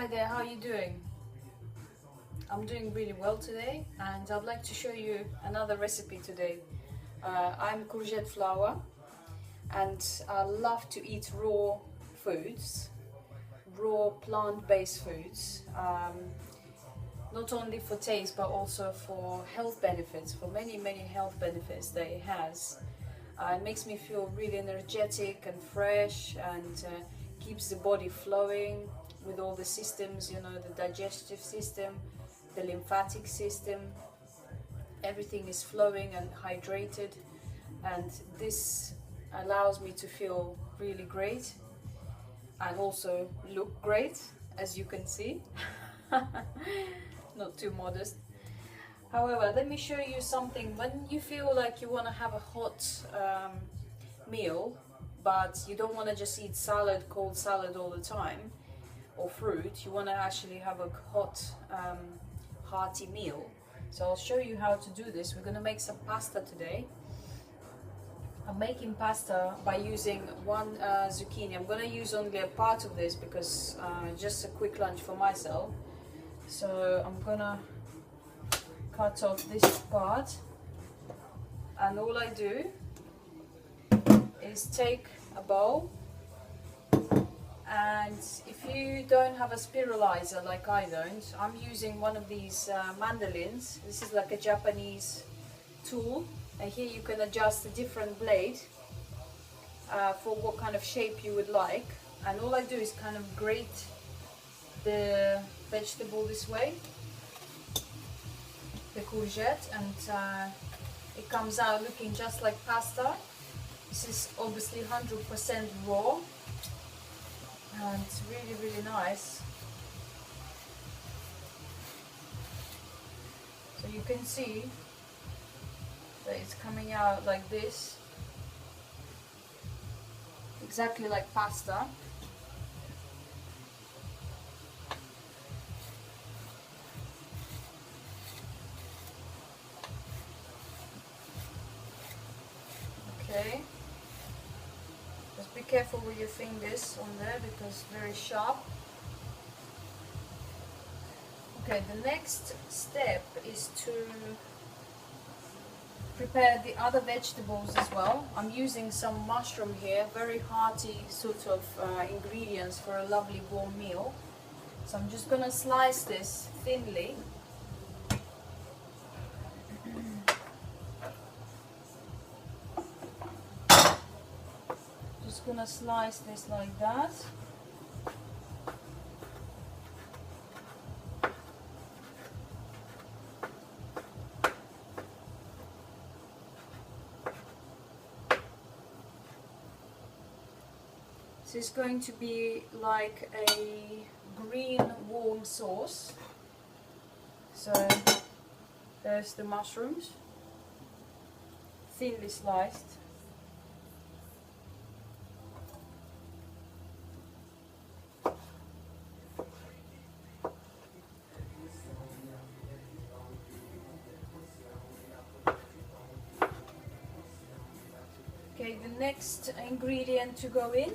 Hi there, how are you doing? I'm doing really well today, and I'd like to show you another recipe today. I'm courgette flour, and I love to eat raw foods, raw plant-based foods, not only for taste but also for health benefits, for many health benefits that it has. It makes me feel really energetic and fresh, and keeps the body flowing with all the systems, you know, the digestive system, the lymphatic system. Everything is flowing and hydrated, and this allows me to feel really great and also look great, as you can see. Not too modest. However, let me show you something. When you feel like you want to have a hot meal, but you don't want to just eat salad, cold salad all the time, or fruit, you want to actually have a hot, hearty meal. So I'll show you how to do this. We're going to make some pasta today. I'm making pasta by using one zucchini. I'm going to use only a part of this because just a quick lunch for myself. So I'm going to cut off this part, and all I do is take a bowl, and if you don't have a spiralizer like I don't, I'm using one of these mandolins. This is like a Japanese tool, and here you can adjust a different blade for what kind of shape you would like. And all I do is kind of grate the vegetable this way, the courgette, and it comes out looking just like pasta. This is obviously 100% raw, and it's really nice. So you can see that it's coming out like this, exactly like pasta. Okay, just be careful with your fingers on there because it's very sharp. Okay, the next step is to prepare the other vegetables as well. I'm using some mushroom here, very hearty sort of ingredients for a lovely warm meal. So I'm just going to slice this thinly. Just going to slice this like that. This is going to be like a green warm sauce. So there's the mushrooms, thinly sliced. Okay, the next ingredient to go in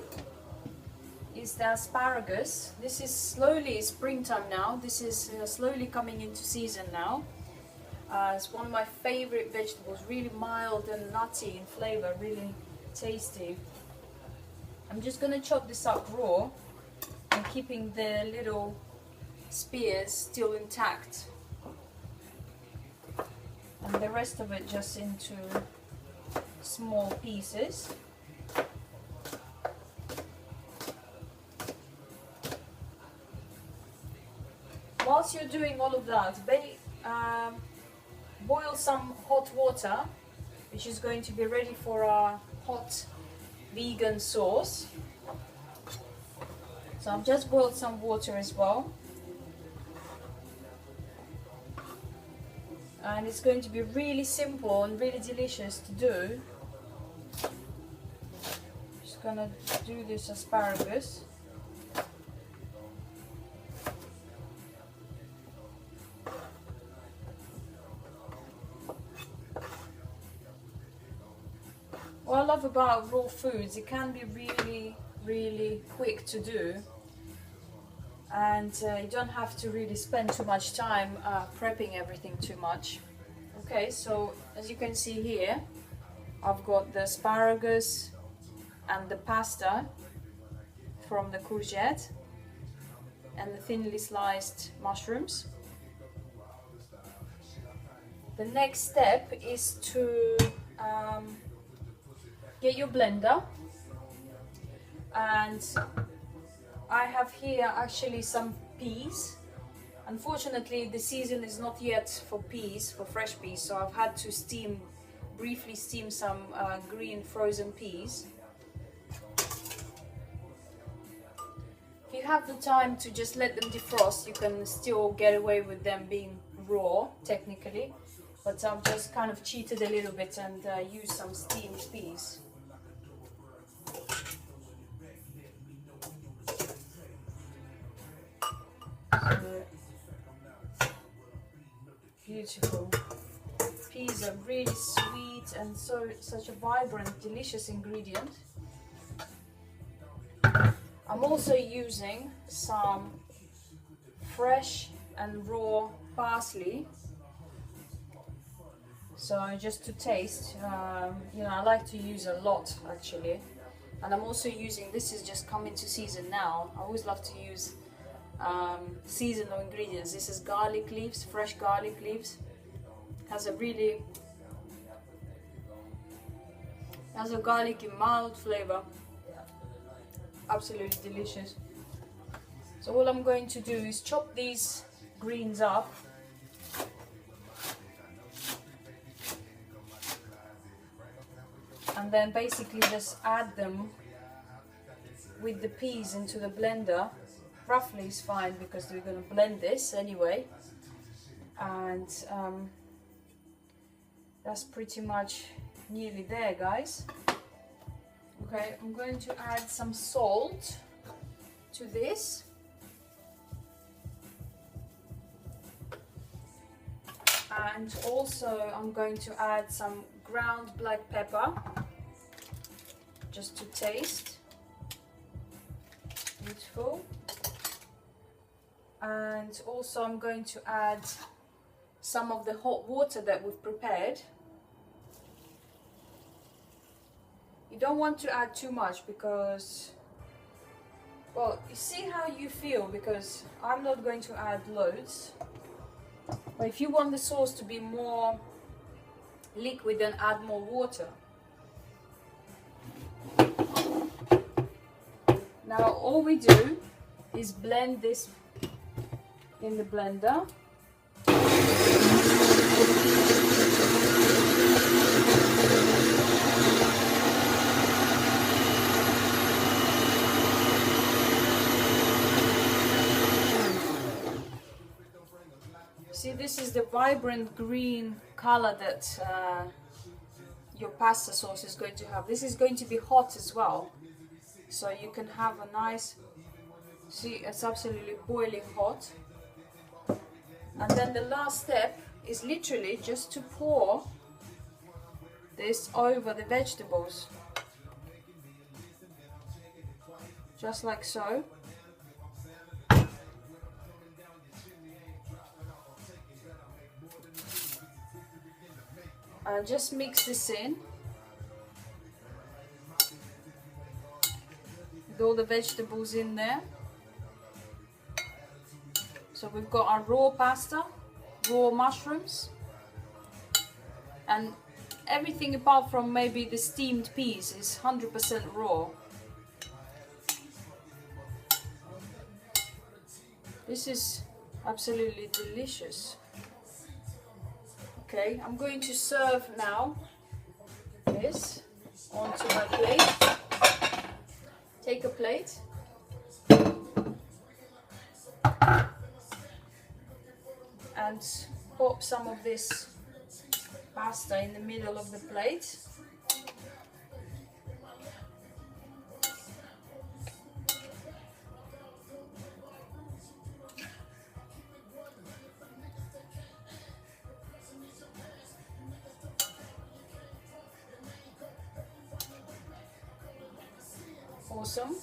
is the asparagus. This is slowly springtime now. This is slowly coming into season now. It's one of my favorite vegetables, really mild and nutty in flavor, really tasty. I'm just going to chop this up raw and keeping the little spears still intact, and the rest of it just into small pieces. Whilst you're doing all of that, boil some hot water, which is going to be ready for our hot vegan sauce. So I've just boiled some water as well, and it's going to be really simple and really delicious to do. Just gonna do this asparagus. What I love about raw foods, it can be really quick to do. and you don't have to really spend too much time prepping everything too much. Okay, so as you can see here, I've got the asparagus and the pasta from the courgette and the thinly sliced mushrooms. The next step is to get your blender, and I have here actually some peas. Unfortunately, the season is not yet for peas, for fresh peas, so I've had to briefly steam some green frozen peas. If you have the time to just let them defrost, you can still get away with them being raw, technically, but I've just kind of cheated a little bit and used some steamed peas. Beautiful. Peas are really sweet and such a vibrant, delicious ingredient. I'm also using some fresh and raw parsley. So just to taste, you know, I like to use a lot actually. And I'm also using, this is just coming to season now. I always love to use seasonal ingredients. This is garlic leaves, fresh garlic leaves. Has a garlicky mild flavor. Absolutely delicious. So all I'm going to do is chop these greens up. And then basically just add them with the peas into the blender. Roughly is fine because we're going to blend this anyway. And that's pretty much nearly there, guys. Okay, I'm going to add some salt to this. And also I'm going to add some ground black pepper just to taste. Beautiful. And also I'm going to add some of the hot water that we've prepared. You don't want to add too much because, well, you see how you feel, because I'm not going to add loads. But if you want the sauce to be more liquid, then add more water. Now all we do is blend this in the blender. See, this is the vibrant green color that your pasta sauce is going to have. This is going to be hot as well, so you can have a nice, see, it's absolutely boiling hot. And then the last step is literally just to pour this over the vegetables, just like so. And just mix this in with all the vegetables in there. So we've got our raw pasta, raw mushrooms, and everything apart from maybe the steamed peas is 100% raw. This is absolutely delicious. Okay, I'm going to serve now this onto my plate. Take a plate. And pop some of this pasta in the middle of the plate. Awesome.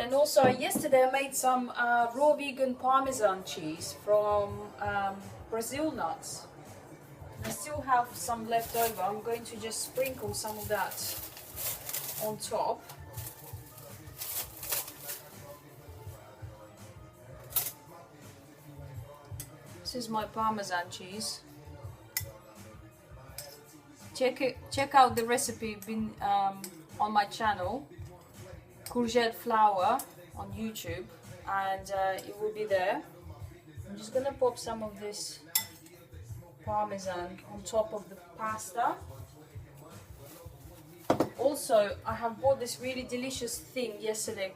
Then also yesterday I made some raw vegan parmesan cheese from Brazil nuts. I still have some left over. I'm going to just sprinkle some of that on top. This is my parmesan cheese. Check out the recipe on my channel, courgette flour on YouTube, and it will be there. I'm just gonna pop some of this parmesan on top of the pasta. Also, I have bought this really delicious thing yesterday